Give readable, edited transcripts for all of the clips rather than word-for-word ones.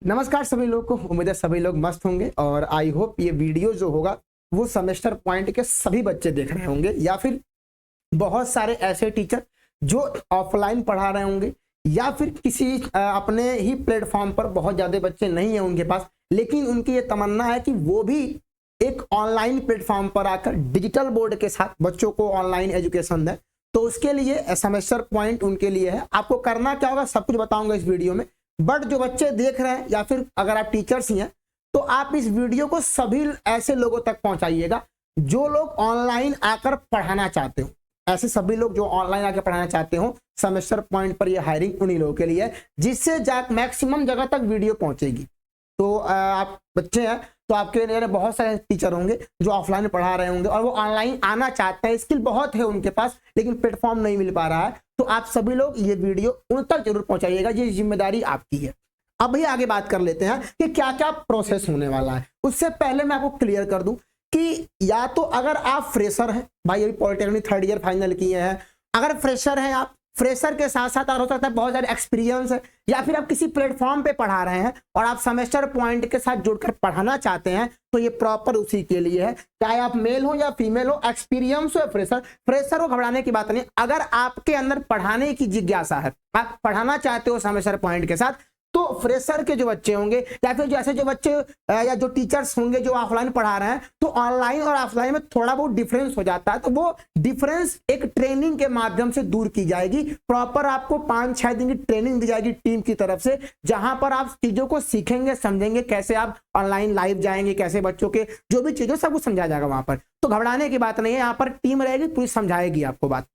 नमस्कार सभी लोग को। उम्मीद है सभी लोग मस्त होंगे और आई होप ये वीडियो जो होगा वो सेमेस्टर पॉइंट के सभी बच्चे देख रहे होंगे या फिर बहुत सारे ऐसे टीचर जो ऑफलाइन पढ़ा रहे होंगे या फिर किसी अपने ही प्लेटफॉर्म पर बहुत ज़्यादा बच्चे नहीं हैं उनके पास, लेकिन उनकी ये तमन्ना है कि वो भी एक ऑनलाइन प्लेटफॉर्म पर आकर डिजिटल बोर्ड के साथ बच्चों को ऑनलाइन एजुकेशन दें। तो उसके लिए सेमेस्टर पॉइंट उनके लिए है। आपको करना क्या होगा सब कुछ बताऊंगा इस वीडियो में। बट जो बच्चे देख रहे हैं या फिर अगर आप टीचर्स ही हैं तो आप इस वीडियो को सभी ऐसे लोगों तक पहुंचाइएगा जो लोग ऑनलाइन आकर पढ़ाना चाहते हो। ऐसे सभी लोग जो ऑनलाइन आकर पढ़ाना चाहते हो, सेमेस्टर पॉइंट पर ये हायरिंग उन्हीं लोगों के लिए है जिससे मैक्सिमम जगह तक वीडियो पहुंचेगी। तो आप बच्चे हैं तो आपके लिए बहुत सारे टीचर होंगे जो ऑफलाइन पढ़ा रहे होंगे और वो ऑनलाइन आना चाहते हैं, स्किल बहुत है उनके पास लेकिन प्लेटफॉर्म नहीं मिल पा रहा है। तो आप सभी लोग ये वीडियो उन तक जरूर पहुंचाइएगा, ये जिम्मेदारी आपकी है। अब भैया आगे बात कर लेते हैं कि क्या क्या प्रोसेस होने वाला है। उससे पहले मैं आपको क्लियर कर दूं कि या तो अगर आप फ्रेशर हैं, भाई अभी पॉलिटेक्निक थर्ड ईयर फाइनल किए हैं, अगर फ्रेशर हैं आप, फ्रेशर के साथ साथ अगर हो सकता है बहुत सारे एक्सपीरियंस है या फिर आप किसी प्लेटफॉर्म पे पढ़ा रहे हैं और आप सेमेस्टर पॉइंट के साथ जुड़कर पढ़ाना चाहते हैं तो ये प्रॉपर उसी के लिए है। चाहे आप मेल हो या फीमेल हो, एक्सपीरियंस हो या फ्रेशर हो, घबराने की बात नहीं। अगर आपके अंदर पढ़ाने की जिज्ञासा है, आप पढ़ाना चाहते हो सेमेस्टर पॉइंट के साथ, तो फ्रेशर के जो बच्चे होंगे या फिर जैसे जो बच्चे या जो टीचर्स होंगे जो ऑफलाइन पढ़ा रहे हैं, तो ऑनलाइन और ऑफलाइन में थोड़ा बहुत डिफरेंस हो जाता है। तो वो डिफरेंस एक ट्रेनिंग के माध्यम से दूर की जाएगी। प्रॉपर आपको 5-6 दिन की ट्रेनिंग दी जाएगी टीम की तरफ से, जहां पर आप चीजों को सीखेंगे, समझेंगे, कैसे आप ऑनलाइन लाइव जाएंगे, कैसे बच्चों के जो भी चीजें सब कुछ समझाया जाएगा वहां पर। तो घबराने की बात नहीं है, यहाँ पर टीम रहेगी, पूरी समझाएगी आपको बात।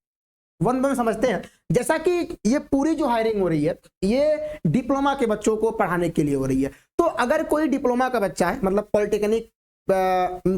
वन बाय समझते हैं। जैसा कि ये पूरी जो हायरिंग हो रही है ये डिप्लोमा के बच्चों को पढ़ाने के लिए हो रही है। तो अगर कोई डिप्लोमा का बच्चा है, मतलब पॉलिटेक्निक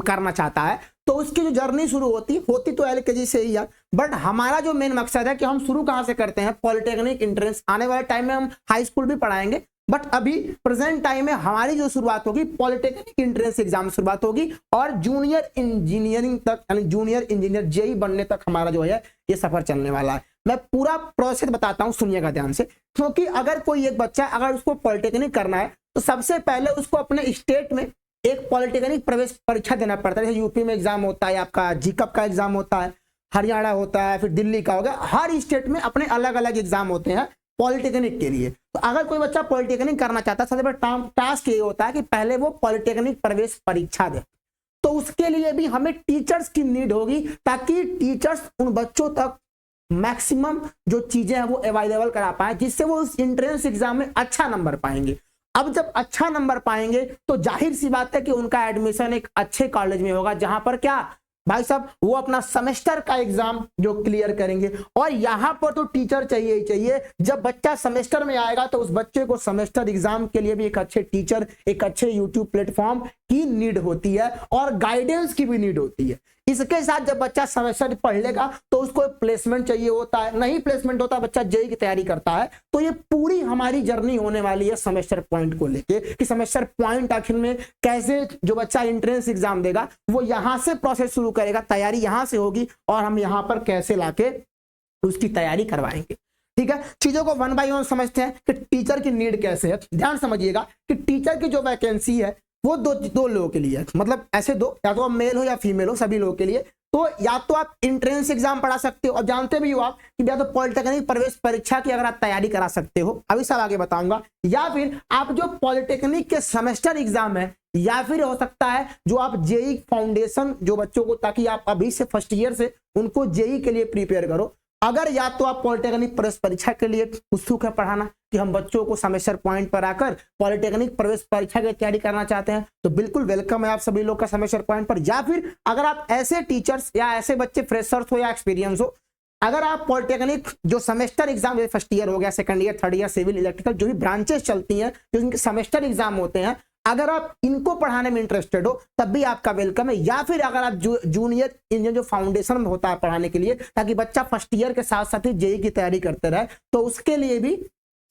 करना चाहता है, तो उसकी जो जर्नी शुरू होती तो एलकेजी से ही है। बट हमारा जो मेन मकसद है कि हम शुरू कहां से करते हैं, पॉलिटेक्निक एंट्रेंस। आने वाले टाइम में हम हाई स्कूल भी पढ़ाएंगे, बट अभी प्रेजेंट टाइम में हमारी जो शुरुआत होगी पॉलिटेक्निक एंट्रेंस एग्जाम शुरुआत होगी और जूनियर इंजीनियरिंग तक, यानी जूनियर इंजीनियर जेई बनने तक हमारा जो है ये सफर चलने वाला है। मैं पूरा प्रोसेस बताता हूं, सुनिएगा ध्यान से। क्योंकि अगर कोई एक बच्चा अगर उसको पॉलिटेक्निक करना है तो सबसे पहले उसको अपने स्टेट में एक पॉलिटेक्निक प्रवेश परीक्षा देना पड़ता है। जैसे यूपी में एग्जाम होता है, आपका जीकअप का एग्जाम होता है, हरियाणा होता है, फिर दिल्ली का होगा। हर स्टेट में अपने अलग अलग एग्जाम होते हैं पॉलिटेक्निक के लिए। तो अगर कोई बच्चा पॉलिटेक्निक करना चाहता है, सबसे बड़ा टास्क ये होता है कि पहले वो पॉलिटेक्निक प्रवेश परीक्षा दे। तो उसके लिए भी हमें टीचर्स की नीड होगी ताकि टीचर्स उन बच्चों तक मैक्सिमम जो चीजें हैं वो अवेलेबल करा पाए, जिससे वो उस एंट्रेंस एग्जाम में अच्छा नंबर पाएंगे। अब जब अच्छा नंबर पाएंगे तो जाहिर सी बात है कि उनका एडमिशन एक अच्छे कॉलेज में होगा, जहां पर क्या भाई साहब वो अपना सेमेस्टर का एग्जाम जो क्लियर करेंगे। और यहां पर तो टीचर चाहिए ही चाहिए। जब बच्चा सेमेस्टर में आएगा तो उस बच्चे को सेमेस्टर एग्जाम के लिए भी एक अच्छे टीचर, एक अच्छे यूट्यूब प्लेटफॉर्म की नीड होती है और गाइडेंस की भी नीड होती है। इसके साथ जब बच्चा सेमेस्टर पढ़ लेगा तो उसको प्लेसमेंट चाहिए होता है, नहीं प्लेसमेंट होता, बच्चा जेई की तैयारी करता है। तो ये पूरी हमारी जर्नी होने वाली है सेमेस्टर पॉइंट को लेके कि सेमेस्टर पॉइंट आखिर में कैसे जो बच्चा एंट्रेंस एग्जाम देगा वो यहां से प्रोसेस शुरू करेगा, तैयारी यहां से होगी और हम यहां पर कैसे लाके उसकी तैयारी करवाएंगे। ठीक है, चीजों को वन बाय वन समझते हैं कि टीचर की नीड कैसे है। ध्यान समझिएगा कि टीचर की जो वैकेंसी है वो दो लोगों के लिए है, मतलब ऐसे दो, या तो आप मेल हो या फीमेल हो, सभी लोगों के लिए। तो या तो आप एंट्रेंस एग्जाम पढ़ा सकते हो और जानते भी हो आप कि या तो पॉलिटेक्निक प्रवेश परीक्षा की अगर आप तैयारी करा सकते हो, अभी सब आगे बताऊंगा, या फिर आप जो पॉलिटेक्निक के सेमेस्टर एग्जाम है, या फिर हो सकता है जो आप जेई फाउंडेशन जो बच्चों को, ताकि आप अभी से फर्स्ट ईयर से उनको जेई के लिए प्रिपेयर करो। अगर या तो आप पॉलिटेक्निक प्रवेश परीक्षा के लिए उत्सुक है पढ़ाना कि हम बच्चों को सेमेस्टर पॉइंट पर आकर पॉलिटेक्निक प्रवेश परीक्षा की तैयारी करना चाहते हैं, तो बिल्कुल वेलकम है आप सभी लोग का सेमेस्टर पॉइंट पर। या फिर अगर आप ऐसे टीचर्स या ऐसे बच्चे फ्रेशर्स हो या एक्सपीरियंस हो, अगर आप पॉलिटेक्निक जो सेमेस्टर एग्जाम, फर्स्ट ईयर हो गया, second year, third year, civil, electrical, जो भी ब्रांचेस चलती हैं जो इनके सेमेस्टर एग्जाम होते हैं, अगर आप इनको पढ़ाने में इंटरेस्टेड हो तब भी आपका वेलकम है। या फिर अगर आप जूनियर इंजीनियर जो फाउंडेशन में होता है पढ़ाने के लिए, ताकि बच्चा फर्स्ट ईयर के साथ साथ ही जेई की तैयारी करते रहे, तो उसके लिए भी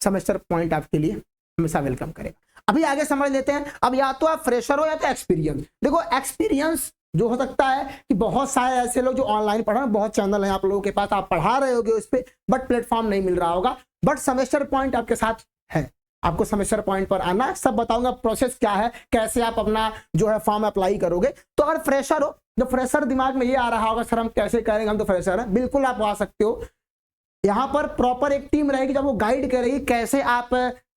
सेमेस्टर पॉइंट आपके लिए हमेशा वेलकम करेगा। अभी आगे समझ लेते हैं। अब या तो आप फ्रेशर हो या तो एक्सपीरियंस। देखो एक्सपीरियंस जो हो सकता है कि बहुत सारे ऐसे लोग जो ऑनलाइन पढ़ रहे हैं, बहुत चैनल है आप लोगों के पास, आप पढ़ा रहे होगे उस पर, बट प्लेटफॉर्म नहीं मिल रहा होगा, बट सेमेस्टर पॉइंट आपके साथ है। आपको सेमेस्टर पॉइंट पर आना है, सब बताऊंगा प्रोसेस क्या है, कैसे आप अपना जो है फॉर्म अप्लाई करोगे। तो अगर फ्रेशर हो, जो फ्रेशर दिमाग में ये आ रहा होगा सर हम कैसे करेंगे, हम तो फ्रेशर हैं, बिल्कुल आप आ सकते हो। यहाँ पर प्रॉपर एक टीम रहेगी जब वो गाइड करेगी कैसे आप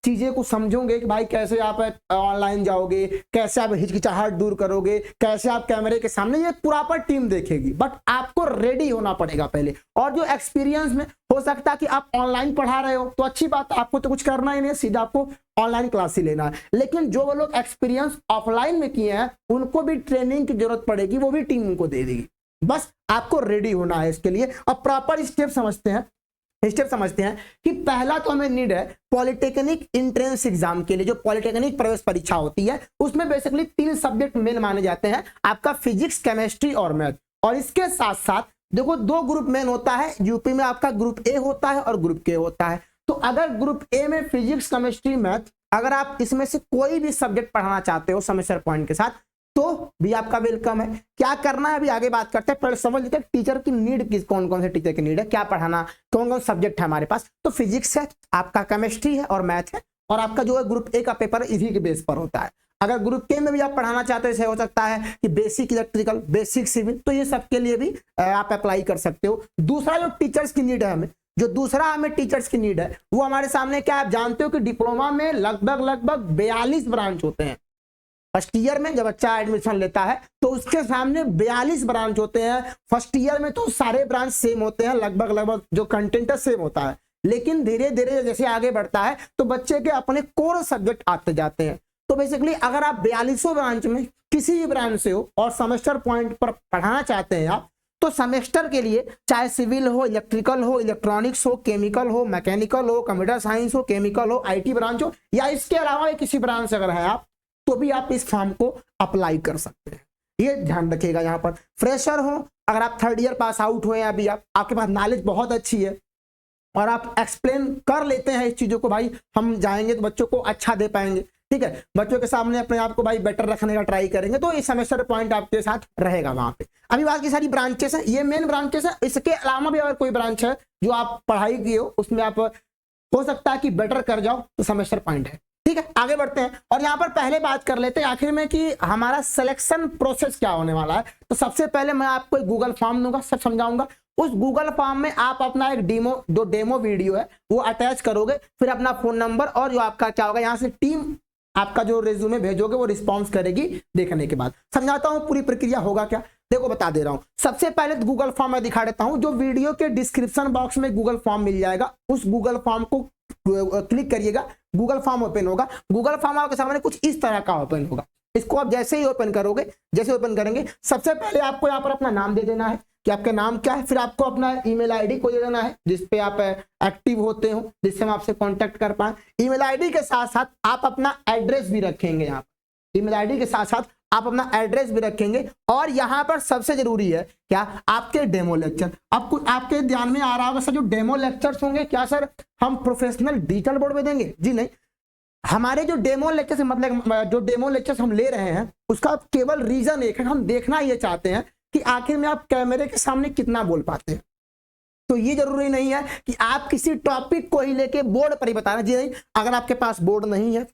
चीजें को समझोगे कि भाई कैसे आप ऑनलाइन जाओगे, कैसे आप हिचकिचाहट दूर करोगे, कैसे आप कैमरे के सामने, ये प्रॉपर टीम देखेगी। बट आपको रेडी होना पड़ेगा पहले। और जो एक्सपीरियंस में हो सकता है कि आप ऑनलाइन पढ़ा रहे हो तो अच्छी बात, आपको तो कुछ करना ही नहीं, सीधा आपको ऑनलाइन क्लास ही लेना है। लेकिन जो वो लोग एक्सपीरियंस ऑफलाइन में किए हैं उनको भी ट्रेनिंग की जरूरत पड़ेगी, वो भी टीम उनको दे देगी। बस आपको रेडी होना है इसके लिए। अब प्रॉपर स्टेप समझते हैं कि पहला तो हमें नीड है पॉलिटेक्निक एंट्रेंस एग्जाम के लिए, जो पॉलिटेक्निक प्रवेश परीक्षा होती है उसमें बेसिकली 3 सब्जेक्ट मेन माने जाते हैं, आपका फिजिक्स, केमिस्ट्री और मैथ। और इसके साथ साथ देखो 2 ग्रुप मेन होता है, यूपी में आपका ग्रुप ए होता है और ग्रुप के होता है। तो अगर ग्रुप ए में फिजिक्स, केमिस्ट्री, मैथ, अगर आप इसमें से कोई भी सब्जेक्ट पढ़ाना चाहते हो सेमेस्टर पॉइंट के साथ तो भी आपका वेलकम है। क्या करना है अभी आगे बात करते हैं, पहले समझ लेते हैं टीचर की नीड, किस कौन कौन से टीचर की नीड है, क्या पढ़ाना, कौन कौन सब्जेक्ट है हमारे पास। तो फिजिक्स है, आपका केमिस्ट्री है और मैथ है, और आपका जो है ग्रुप ए का पेपर इसी के बेस पर होता है। अगर ग्रुप के में भी आप पढ़ाना चाहते हो, जैसे हो सकता है कि बेसिक इलेक्ट्रिकल, बेसिक सिविल, तो ये सब के लिए भी आप अप्लाई कर सकते हो। दूसरा जो टीचर्स की नीड है हमें टीचर्स की नीड है वो हमारे सामने क्या, आप जानते हो कि डिप्लोमा में लगभग 42 ब्रांच होते हैं। फर्स्ट ईयर में जब बच्चा एडमिशन लेता है तो उसके सामने 42 ब्रांच होते हैं। फर्स्ट ईयर में तो सारे ब्रांच सेम होते हैं, लगभग जो कंटेंट है सेम होता है। लेकिन धीरे धीरे जैसे आगे बढ़ता है तो बच्चे के अपने कोर सब्जेक्ट आते जाते हैं। तो बेसिकली अगर आप 42 ब्रांच में किसी भी ब्रांच से हो और सेमेस्टर पॉइंट पर पढ़ाना चाहते हैं आप, तो सेमेस्टर के लिए चाहे सिविल हो, इलेक्ट्रिकल हो, इलेक्ट्रॉनिक्स हो, केमिकल हो, मैकेनिकल हो, कंप्यूटर साइंस हो, केमिकल हो, IT ब्रांच हो, या इसके अलावा किसी ब्रांच अगर है आप, तो भी आप इस फॉर्म को अप्लाई कर सकते हैं। ये ध्यान रखिएगा। यहाँ पर फ्रेशर हो, अगर आप 3rd ईयर पास आउट हुए हैं, अभी आपके पास नॉलेज बहुत अच्छी है और आप एक्सप्लेन कर लेते हैं इस चीजों को, भाई हम जाएंगे तो बच्चों को अच्छा दे पाएंगे, ठीक है, बच्चों के सामने अपने आप को भाई बेटर रखने का ट्राई करेंगे, तो इस सेमेस्टर पॉइंट आपके साथ रहेगा वहां पे। अभी बाकी सारी ब्रांचेस है, ये मेन ब्रांचेस है। इसके अलावा भी अगर कोई ब्रांच है जो आप पढ़ाई की हो, उसमें आप हो सकता है कि बेटर कर जाओ, तो सेमेस्टर पॉइंट है। ठीक है, आगे बढ़ते हैं और यहाँ पर पहले बात कर लेते हैं आखिर में कि हमारा सिलेक्शन प्रोसेस क्या होने वाला है। तो सबसे पहले मैं आपको एक गूगल फॉर्म दूंगा, सब समझाऊंगा। उस गूगल फॉर्म में आप अपना एक डेमो वीडियो है वो अटैच करोगे, फिर अपना फोन नंबर और जो आपका क्या होगा, यहाँ से टीम आपका जो रिज्यूमे भेजोगे वो रिस्पॉन्स करेगी। देखने के बाद समझाता हूँ पूरी प्रक्रिया होगा क्या, देखो बता दे रहा हूँ। सबसे पहले तो गूगल फॉर्म मैं दिखा देता हूँ, जो वीडियो के डिस्क्रिप्शन बॉक्स में गूगल फॉर्म मिल जाएगा, उस गूगल फॉर्म को क्लिक करिएगा, गूगल फॉर्म ओपन होगा। गूगल फॉर्म आपके सामने कुछ इस तरह का ओपन होगा। इसको आप जैसे ही ओपन करोगे, जैसे ओपन करेंगे, सबसे पहले आपको यहाँ पर अपना नाम दे देना है कि आपका नाम क्या है, फिर आपको अपना ईमेल आईडी को दे देना है जिसपे आप एक्टिव होते हो, जिससे हम आपसे कांटेक्ट कर पाए। ईमेल आईडी के साथ साथ आप अपना एड्रेस भी रखेंगे, यहाँ पर ईमेल आईडी के साथ साथ आप अपना एड्रेस भी रखेंगे। और यहाँ पर सबसे जरूरी है क्या, आपके डेमो लेक्चर। आपको आपके ध्यान में आ रहा होगा सर जो डेमो लेक्चर्स होंगे, क्या सर हम प्रोफेशनल डिजिटल बोर्ड में देंगे? जी नहीं, हमारे जो डेमो लेक्चर मतलब जो डेमो लेक्चर्स हम ले रहे हैं उसका केवल रीजन एक है, हम देखना ये चाहते हैं कि आखिर में आप कैमरे के सामने कितना बोल पाते हैं। तो ये जरूरी नहीं है कि आप किसी टॉपिक को ही लेके बोर्ड पर ही बता रहे हैं। जी नहीं, अगर आपके पास बोर्ड नहीं है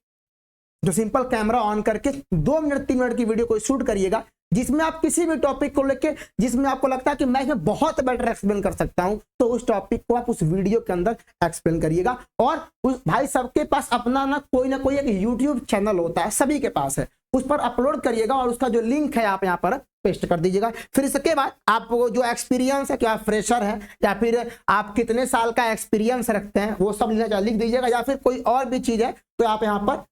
तो सिंपल कैमरा ऑन करके 2 मिनट 3 मिनट की वीडियो को शूट करिएगा, जिसमें आप किसी भी टॉपिक को लेके, जिसमें आपको लगता है कि मैं इसमें बहुत बेटर एक्सप्लेन कर सकता हूं, तो उस टॉपिक को आप उस वीडियो के अंदर एक्सप्लेन करिएगा। और उस भाई सबके पास अपना ना कोई एक यूट्यूब चैनल होता है, सभी के पास है, उस पर अपलोड करिएगा और उसका जो लिंक है आप यहाँ पर पेस्ट कर दीजिएगा। फिर इसके बाद आपको जो एक्सपीरियंस है, क्या फ्रेशर है या फिर आप कितने साल का एक्सपीरियंस रखते हैं, वो सब लिख दीजिएगा, या फिर कोई और भी चीज है तो आप यहाँ पर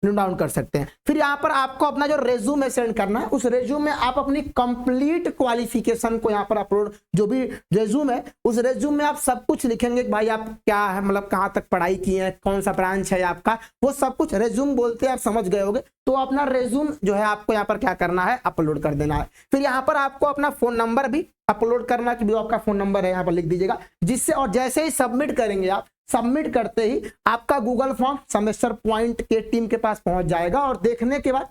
नोट डाउन कर सकते हैं। फिर यहाँ पर आपको अपना जो रेज्यूमे सेंड करना है, उस रेज्यूमे में आप अपनी कंप्लीट क्वालिफिकेशन को यहाँ पर अपलोड, जो भी रेज्यूमे है उस रेज्यूमे में आप सब कुछ लिखेंगे, भाई आप क्या है, मतलब कहाँ तक पढ़ाई की है, कौन सा ब्रांच है आपका, वो सब कुछ रेज्यूम बोलते हैं, आप समझ गए होंगे। तो अपना रेज्यूम जो है आपको यहाँ पर क्या करना है, अपलोड कर देना है। फिर यहाँ पर आपको अपना फोन नंबर भी अपलोड करना कि जो आपका फोन नंबर है यहाँ पर लिख दीजिएगा, जिससे और जैसे ही सबमिट करेंगे आप, सबमिट करते ही आपका गूगल फॉर्म सेमेस्टर पॉइंट के टीम के पास पहुंच जाएगा। और देखने के बाद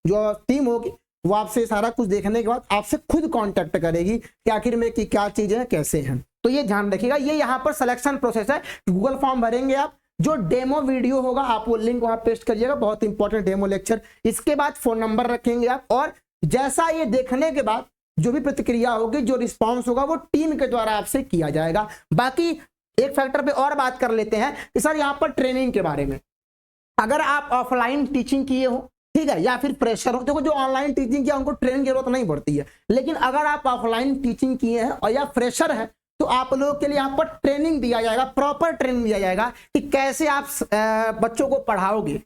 जो टीम होगी वो आपसे सारा कुछ देखने के बाद आपसे खुद कांटेक्ट करेगी कि आखिर में कि क्या चीजें हैं, कैसे हैं। तो ये ध्यान रखिएगा, ये यहाँ पर सिलेक्शन प्रोसेस है। गूगल फॉर्म भरेंगे आप, जो डेमो वीडियो होगा आप वो लिंक वहां पेस्ट करिएगा, बहुत इंपॉर्टेंट डेमो लेक्चर। इसके बाद फोन नंबर रखेंगे आप, और जैसा ये देखने के बाद जो भी प्रतिक्रिया होगी, जो रिस्पॉन्स होगा, वो टीम के द्वारा आपसे किया जाएगा। बाकी एक फैक्टर पे और बात कर लेते हैं कि सर यहाँ पर ट्रेनिंग के बारे में, अगर आप ऑफलाइन टीचिंग किए हो, ठीक है, या फिर प्रेशर हो, देखो जो ऑनलाइन टीचिंग किया उनको ट्रेनिंग की जरूरत नहीं पड़ती है, लेकिन अगर आप ऑफलाइन टीचिंग किए हैं और या फ्रेशर है तो आप लोगों के लिए यहाँ पर ट्रेनिंग दिया जाएगा, प्रॉपर ट्रेनिंग दिया जाएगा कि कैसे आप बच्चों को पढ़ाओगे।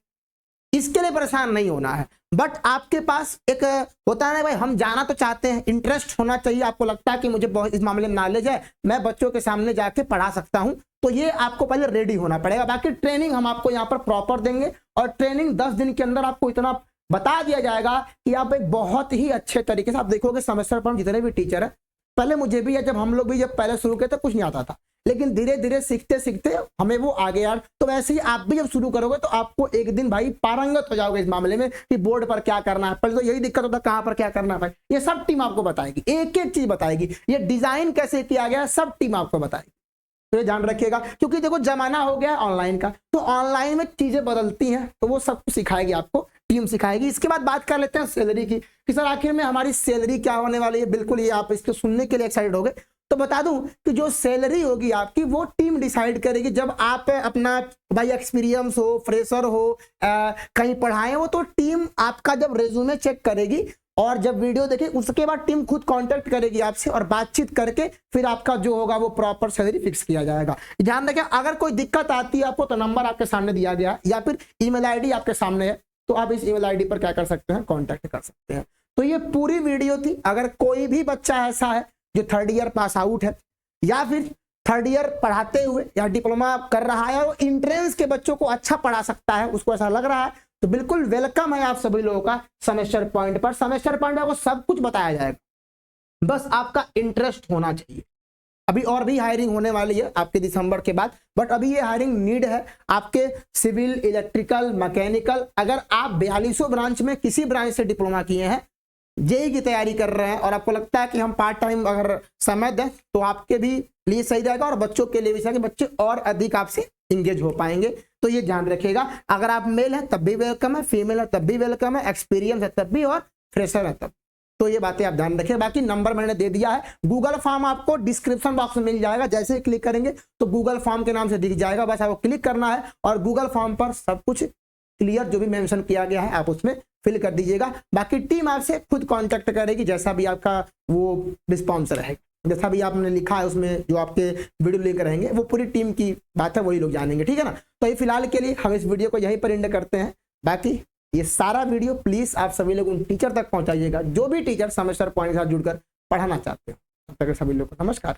इसके लिए परेशान नहीं होना है, बट आपके पास एक होता है ना भाई, हम जाना तो चाहते हैं, इंटरेस्ट होना चाहिए, आपको लगता है कि मुझे बहुत इस मामले में नॉलेज है, मैं बच्चों के सामने जाके पढ़ा सकता हूं, तो ये आपको पहले रेडी होना पड़ेगा। बाकी ट्रेनिंग हम आपको यहाँ पर प्रॉपर देंगे, और ट्रेनिंग 10 दिन के अंदर आपको इतना बता दिया जाएगा कि आप एक बहुत ही अच्छे तरीके से, आप देखोगे सेमेस्टर पर जितने भी टीचर है, पहले मुझे भी, जब हम लोग भी जब पहले शुरू किए थे कुछ नहीं आता था, लेकिन धीरे धीरे सीखते सीखते हमें वो आ गया। तो वैसे ही आप भी जब शुरू करोगे तो आपको एक दिन भाई पारंगत हो जाओगे इस मामले में कि बोर्ड पर क्या करना है। पहले तो यही दिक्कत होता है कहाँ पर क्या करना है भाई, ये सब टीम आपको बताएगी, एक एक चीज बताएगी, ये डिजाइन कैसे किया गया सब टीम आपको बताएगी। तो ये ध्यान रखिएगा, क्योंकि देखो जमाना हो गया ऑनलाइन का, तो ऑनलाइन में चीजें बदलती हैं, तो वो सब कुछ सिखाएगी आपको, टीम सिखाएगी। इसके बाद बात कर लेते हैं सैलरी की कि सर आखिर में हमारी सैलरी क्या होने वाली है। बिल्कुल ये आप इसको सुनने के लिए एक्साइटेड हो गए, तो बता दूं कि जो सैलरी होगी आपकी वो टीम डिसाइड करेगी। जब आप अपना भाई एक्सपीरियंस हो, फ्रेशर हो, कहीं पढ़ाए हो, तो टीम आपका जब रेज्यूमे चेक करेगी और जब वीडियो देखे उसके बाद टीम खुद कांटेक्ट करेगी आपसे और बातचीत करके फिर आपका जो होगा वो प्रॉपर सैलरी फिक्स किया जाएगा। ध्यान रखें, अगर कोई दिक्कत आती है आपको तो नंबर आपके सामने दिया गया या फिर ईमेल आईडी आपके सामने है, तो आप इस ईमेल आईडी पर क्या कर सकते हैं, कांटेक्ट कर सकते हैं। तो ये पूरी वीडियो थी। अगर कोई भी बच्चा ऐसा है जो 3rd ईयर पास आउट है या फिर 3rd ईयर पढ़ाते हुए या डिप्लोमा कर रहा है, वो इंट्रेंस के बच्चों को अच्छा पढ़ा सकता है, उसको ऐसा लग रहा है, तो बिल्कुल वेलकम है आप सभी लोगों का सेमेस्टर पॉइंट पर। सेमेस्टर पॉइंट में आपको सब कुछ बताया जाएगा, बस आपका इंटरेस्ट होना चाहिए। अभी और भी हायरिंग होने वाली है आपके दिसंबर के बाद, बट अभी ये हायरिंग नीड है आपके सिविल, इलेक्ट्रिकल, मैकेनिकल। अगर आप 4200 ब्रांच में किसी ब्रांच से डिप्लोमा किए हैं, जेई की तैयारी कर रहे हैं और आपको लगता है कि हम पार्ट टाइम अगर समय दें तो आपके भी लिए सही रहेगा और बच्चों के लिए भी सही, बच्चे और अधिक आपसे इंगेज हो पाएंगे। तो ये ध्यान रखिएगा, अगर आप मेल है तब भी वेलकम है, फीमेल है तब भी वेलकम है, एक्सपीरियंस है तब भी, और फ्रेशर है तब। तो ये बातें आप ध्यान रखिए। बाकी नंबर मैंने दे दिया है, गूगल फॉर्म आपको डिस्क्रिप्शन बॉक्स में मिल जाएगा, जैसे ही क्लिक करेंगे तो गूगल फॉर्म के नाम से दिख जाएगा, बस आपको क्लिक करना है और गूगल फॉर्म पर सब कुछ क्लियर जो भी मेंशन किया गया है आप उसमें फिल कर दीजिएगा। बाकी टीम आपसे खुद कांटेक्ट करेगी, जैसा भी आपका वो रिस्पॉन्स रहेगा, जैसा भी आपने लिखा है उसमें जो आपके वीडियो लिंक रहेंगे, वो पूरी टीम की बात है, वही लोग जानेंगे, ठीक है ना। तो ये फिलहाल के लिए हम इस वीडियो को यहीं पर एंड करते हैं। बाकी ये सारा वीडियो प्लीज आप सभी लोग उन टीचर तक पहुंचाइएगा जो भी टीचर सेमेस्टर पॉइंट के साथ जुड़कर पढ़ाना चाहते हो। तब तक सभी लोग को नमस्कार।